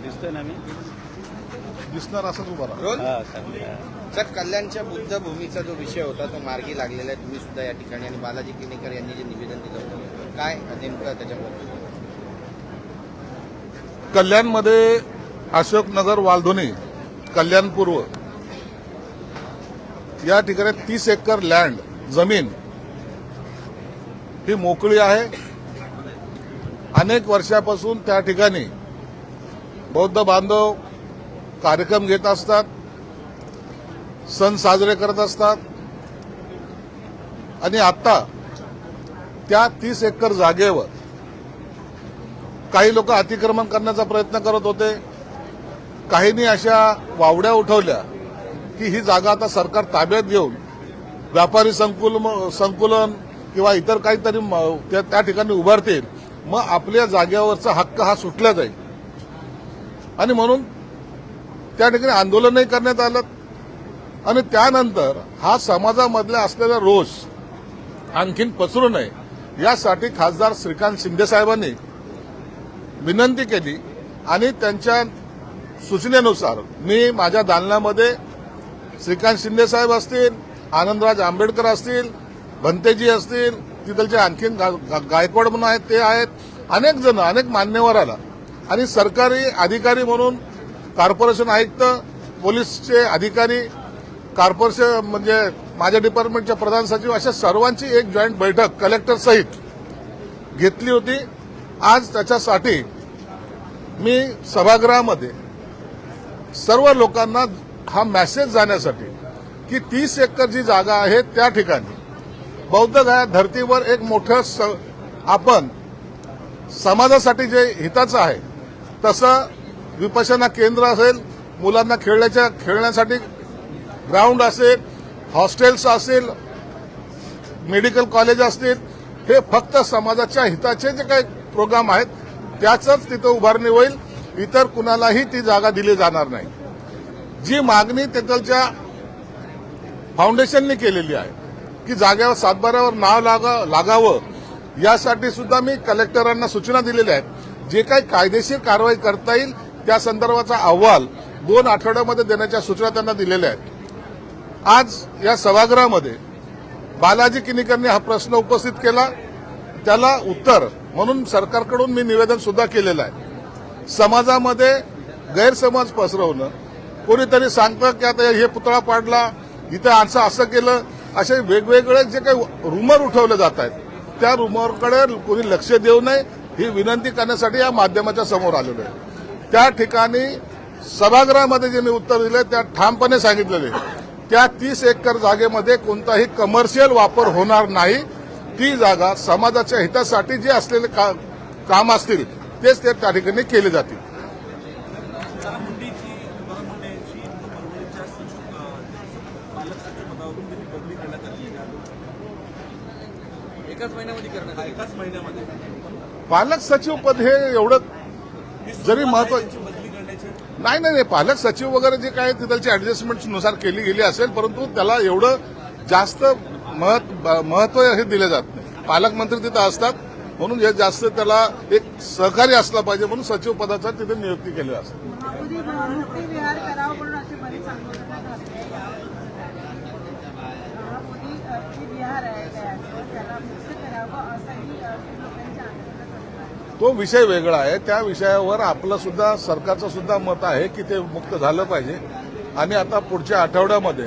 दिसतोय ना मी दिसणार असं तू बरा सर, कल्याणच्या बुद्धभूमीचा जो विषय होता तो मार्गी लागलेला आहे. तुम्ही सुद्धा या ठिकाणी आणि बालाजी किनीकर यांनी जे निवेदन दिलं होतं, काय नेमकं त्याच्याबद्दल? कल्याणमध्ये अशोकनगर, वालधुनी, कल्याण पूर्व या ठिकाणी 30 एकर लँड जमीन ही मोकळी आहे. अनेक वर्षापासून त्या ठिकाणी बौद्ध बांधव कार्यक्रम घेत असतात, सण साजरे करत असतात आणि आता त्या 30 एकर जागेवर काही लोक अतिक्रमण करण्याचा प्रयत्न करत होते. काहींनी अशा वावड्या उठवल्या की ही जागा आता सरकार ताब्यात घेऊन व्यापारी संकुलन किंवा इतर काहीतरी त्या ठिकाणी उभारतील, मग आपल्या जागेवरचा हक्क हा सुटला जाईल. आणि म्हणून त्या ठिकाणी आंदोलनही करण्यात आलं आणि त्यानंतर हा समाजामधला असलेला रोष आणखीन पसरू नये यासाठी खासदार श्रीकांत शिंदे साहेबांनी विनंती केली आणि त्यांच्या सूचनेनुसार मी माझ्या दालनामध्ये श्रीकांत शिंदे साहेब असतील, आनंदराज आंबेडकर असतील, भंतेजी असतील, तिथलचे आणखीन गायकवाड म्हणून आहेत ते आहेत, अनेक जण, अनेक मान्यवर आला आणि सरकारी अधिकारी म्हणून कॉर्पोरेशन आयुक्त, पोलीसचे अधिकारी, कॉर्पोरेशन म्हणजे माझ्या डिपार्टमेंटचे प्रधान सचिव अशा सर्वांची एक जॉईंट बैठक कलेक्टर सहित घेतली होती. आज त्याच्यासाठी मी सभागृहामध्ये सर्व लोकांना हा मेसेज जाण्यासाठी की 30 एकर जी जागा आहे त्या ठिकाणी बौद्ध गया धर्तीवर एक मोठं आपण समाजासाठी जे हिताचं आहे तसं विपश्यना केंद्र असेल, मुलांना खेळण्यासाठी ग्राउंड असेल, हॉस्टेल्स असेल, मेडिकल कॉलेज असतील, हे फक्त समाजाच्या हिताचे जे काही प्रोग्राम आहेत त्याचंच तिथं उभारणी होईल. इतर कुणालाही ती जागा दिली जाणार नाही. जी मागणी तिथलच्या फाउंडेशनने केलेली आहे की जागेवर सातबाऱ्यावर नाव लागावं यासाठी सुद्धा मी कलेक्टरांना सूचना दिलेल्या आहेत. जे काही कायदेशीर कारवाई करता येईल त्या संदर्भाचा अहवाल 2 आठवड्यामध्ये देण्याच्या सूचना त्यांना दिलेल्या आहेत. आज या सभागृहामध्ये बालाजी किनीकरने हा प्रश्न उपस्थित केला, त्याला उत्तर म्हणून सरकारकडून मी निवेदन सुद्धा केलेलं आहे. समाजामध्ये गैरसमज पसरवणं, कोणीतरी सांगतं की आता हे पुतळा पाडला, इथं असं केलं, असे वेगवेगळे जे काही रुमर उठवले जात आहेत त्या रुमरकडे कोणी लक्ष देऊ नये ही विनंती करण्यासाठी या माध्यमाच्या समोर आलेलो आहे. त्या ठिकाणी सभागृहामध्ये जे मी उत्तर दिले त्या ठामपणे सांगितलेले त्या 30 एकर जागेमध्ये कोणताही कमर्शियल वापर होणार नाही. ती जागा समाजाच्या हितासाठी जे असलेले काम असतील तेच त्या ठिकाणी केले जातील. एकाच महिन्यामध्ये पालक सचिव पद हे एवढं जरी महत्वाचं नाही, पालक सचिव वगैरे जे काय तिथलची ऍडजस्टमेंटनुसार केली गेली असेल, परंतु त्याला एवढं जास्त महत्व हे दिले जात नाही. पालकमंत्री तिथं असतात म्हणून हे जास्त त्याला एक सहकारी असला पाहिजे म्हणून सचिव पदाचा तिथे नियुक्ती केली असते. तो विषय वेगळा आहे. त्या विषयावर आपलं सुद्धा सरकारचं सुद्धा मत आहे की ते मुक्त झालं पाहिजे. आणि आता पुढच्या आठवड्यामध्ये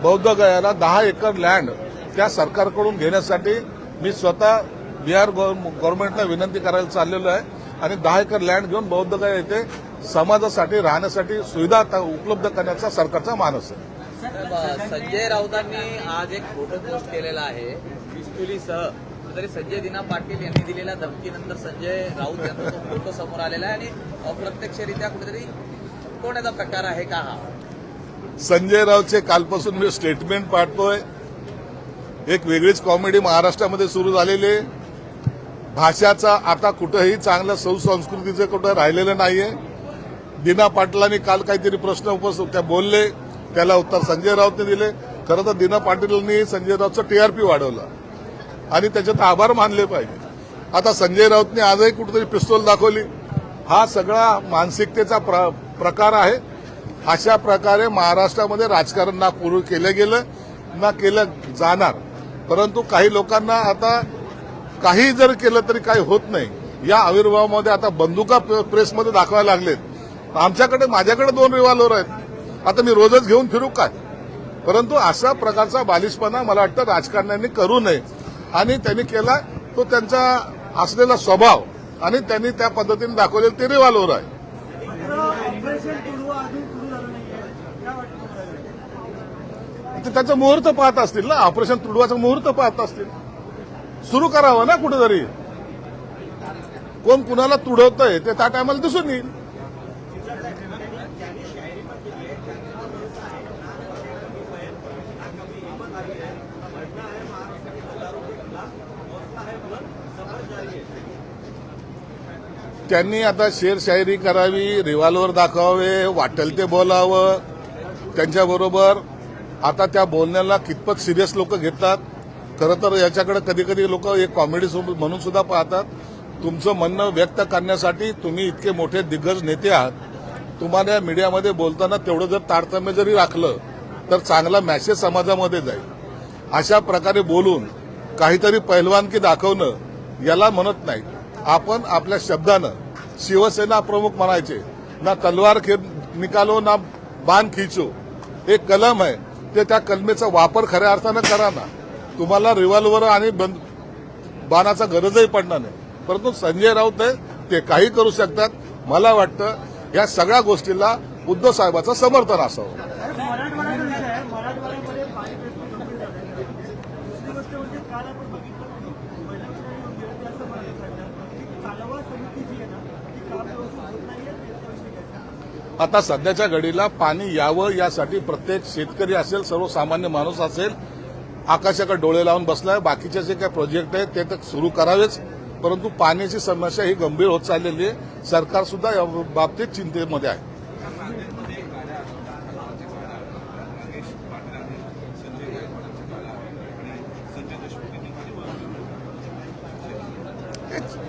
बौद्ध गयाला 10 एकर लँड त्या सरकारकडून घेण्यासाठी मी स्वतः बिहार गव्हर्नमेंटला विनंती करायला चाललेलो आहे आणि 10 एकर लँड घेऊन बौद्ध गया येथे समाजासाठी राहण्यासाठी सुविधा उपलब्ध करण्याचा सरकारचा मानस आहे. संजय राऊतांनी आज एक फोटो पोस्ट केलेला आहे पिस्तुलीसह. तरी संजय दिना पाटील यांनी दिलेल्या धमकीनंतर संजय राऊत यांचा तो फोटो समोर आलेला आहे आणि अप्रत्यक्षरित्या कुठेतरी कोणाचा प्रकार आहे का हा? संजय राऊतचे कालपासून मी स्टेटमेंट पाठतोय. एक वेगळीच कॉमेडी महाराष्ट्रामध्ये सुरू झालेली. भाषाचा आता कुठंही चांगलं सुसंस्कृतीचं कुठं राहिलेलं नाहीये. दिना पाटलांनी काल काहीतरी प्रश्न उपस्थित त्या बोलले, त्याला उत्तर संजय राऊतने दिले. खरं तर दिना पाटीलांनी संजय राऊतचं टीआरपी वाढवलं आणि त्याच्यात आभार मानले पाहिजे. आता संजय राऊतने आजही कुठेतरी पिस्तूल दाखवली. हा सगळा मानसिकतेचा प्रकार आहे. अशा प्रकारे महाराष्ट्रामध्ये राजकारण ना पूर्वी केलं गेलं ना केलं जाणार. परंतु काही लोकांना आता काही जर केलं तरी काही होत नाही या आविर्भावामध्ये आता बंदुका प्रेसमध्ये दाखवायला लागलेत. माझ्याकडे 2 रिव्हॉल्वर आहेत. आता मी रोजच घेऊन फिरू काय? परंतु अशा प्रकारचा बालिशपणा मला वाटतं राजकारण्यांनी करू नये. आणि त्यांनी केला तो त्यांचा असलेला स्वभाव आणि त्यांनी त्या पद्धतीने दाखवलेलं ते रिव्हॉल्वर आहे. ते त्याचं मुहूर्त पाहत असतील ना. ऑपरेशन तुडवाचं मुहूर्त पाहत असतील. सुरू करावं ना कुठेतरी. कोण कुणाला तुडवतंय ते त्या टायमाला दिसून येईल. त्यांनी आता शेरशायरी करावी, रिव्हॉल्वर दाखवावे, वाटेल ते बोलावं. त्यांच्याबरोबर आता त्या बोलण्याला कितपत सिरियस लोक घेतात. खरं तर याच्याकडे कधी कधी लोक एक कॉमेडी म्हणून सुद्धा पाहतात. तुमचं म्हणणं व्यक्त करण्यासाठी तुम्ही इतके मोठे दिग्गज नेते आहात. तुम्हाला मीडियामध्ये बोलताना तेवढं जर तारतम्य जरी राखलं तर चांगला मेसेज समाजामध्ये जाईल. अशा प्रकारे बोलून काहीतरी पहिलवानकी दाखवणं याला म्हणत नाही. आपण आपल्या शब्दानं शिवसेना प्रमुख म्हणायचे ना तलवार निकालो ना बाण खिचो. एक कलम आहे ते त्या कलमेचा वापर खऱ्या अर्थानं करा ना. तुम्हाला रिव्हॉल्वर आणि बाणाचा गरजही पडणार नाही. परंतु संजय राऊत आहे ते काही करू शकतात. मला वाटतं या सगळ्या गोष्टीला उद्धव साहेबांचं समर्थन असावं. आता सध्याच्या घडीला पाणी यावं यासाठी प्रत्येक शेतकरी असेल, सर्वसामान्य माणूस असेल, आकाशाकडे डोळे लावून बसलाय. बाकीचे जे काही प्रोजेक्ट आहेत ते तर सुरू करावेच. परंतु पाण्याची समस्या ही गंभीर होत चाललेली आहे. सरकार सुद्धा या बाबतीत चिंतेमध्ये आहे.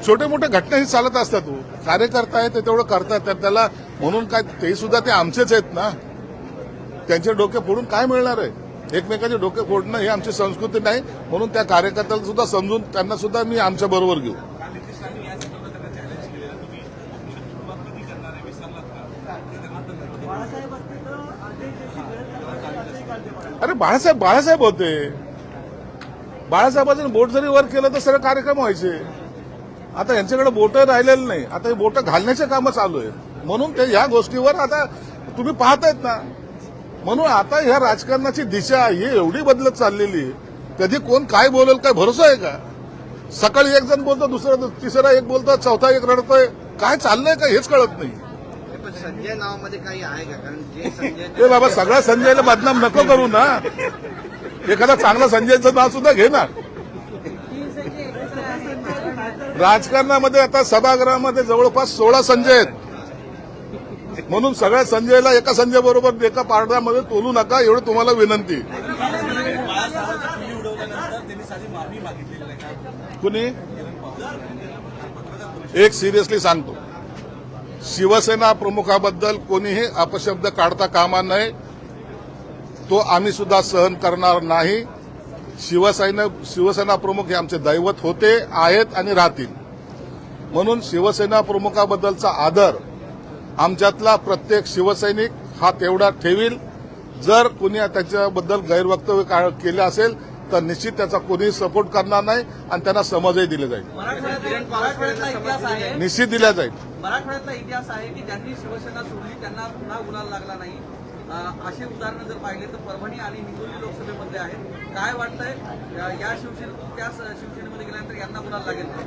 छोटे मोठे घटनाही चालत असतात. कार्यकर्ता आहे ते तेवढं करतात. तर त्याला म्हणून काय ते सुद्धा ते आमचेच आहेत ना. त्यांचे डोके फोडून काय मिळणार आहे? एकमेकांचे डोके फोडणं ही आमची संस्कृती नाही. म्हणून त्या कार्यकर्त्याला सुद्धा समजून त्यांना सुद्धा मी आमच्या बरोबर घेऊ. अरे बाळासाहेब होते. बाळासाहेबांनी बोट जरी वर केलं तर सगळे कार्यक्रम व्हायचे. आता यांच्याकडे बोटं राहिलेलं नाही. आता हे बोटं घालण्याचे कामं चालू आहेत. म्हणून ते ह्या गोष्टीवर आता तुम्ही पाहतायत ना. म्हणून आता ह्या राजकारणाची दिशा ही एवढी बदलत चाललेली. कधी कोण काय बोलेल काय भरोसा आहे का? सकाळी एक जण बोलतो, दुसरा तिसरा एक बोलतो, चौथा एक रडतोय. काय चाललंय का हेच कळत नाही. पण संजय नावामध्ये काही आहे का? कारण जे संजय बाबा सगळ्या संजयला बदनाम नको करू ना. एखादा चांगला संजयचं नाव सुद्धा घे ना. राजकारणामध्ये आता सभागृहामध्ये जवळपास 16 संजय आहेत. म्हणून सगळ्या संजयला एका संजय बरोबर एका पारड्यामध्ये तोलू नका एवढं तुम्हाला विनंती. कुणी एक सिरियसली सांगतो, शिवसेना प्रमुखाबद्दल कोणीही अपशब्द काढता कामा नये. तो आम्ही सुद्धा सहन करणार नाही. शिवसेना प्रमुख हे आमचे दैवत होते, आहेत आणि राहतील. म्हणून शिवसेना प्रमुखाबद्दलचा आदर आमच्यातला प्रत्येक शिवसैनिक हा तेवढा ठेवील. जर कुणी त्याच्याबद्दल गैरवक्तव्य केलं असेल तर निश्चित त्याचा कोणीही सपोर्ट करणार नाही आणि त्यांना समजही दिले जाईल. निश्चित दिला जाईल. मराठवाड्यातला इतिहास आहे की ज्यांनी शिवसेना सोडली त्यांना पुन्हा गुलाल लागला नाही. असे उदाहरणं जर पाहिले तर परभणी आणि हिंगोली लोकसभेमध्ये आहेत. काय वाटतंय या शिवसेनेमध्ये गेल्यानंतर यांना गुलाल लागेल का?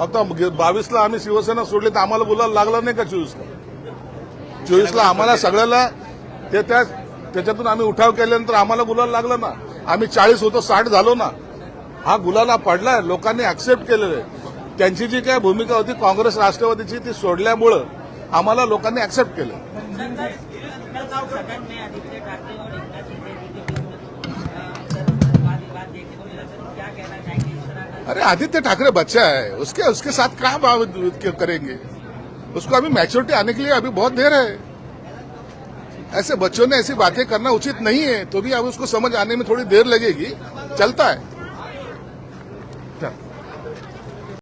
आता 22ला आम्ही शिवसेना सोडली तर आम्हाला गुलाल लागला नाही का? 24ला आम्हाला सगळ्याला त्याच्यातून आम्ही उठाव केल्यानंतर आम्हाला गुलाल लागला ना. आम्ही 40 होतो 60 झालो ना. हा गुलाला पडलाय. लोकांनी ऍक्सेप्ट केलेलं आहे. त्यांची जी काय भूमिका होती काँग्रेस राष्ट्रवादीची ती सोडल्यामुळं आम्हाला लोकांनी ऍक्सेप्ट केलं. अरे आदित्य ठाकरे बच्चा है, उसके साथ क्या बात करेंगे? उसको अभी मैच्योरिटी आने के लिए अभी बहुत देर है। ऐसे बच्चों ने ऐसी बातें करना उचित नहीं है, तो भी अब उसको समझ आने में थोड़ी देर लगेगी, चलता है।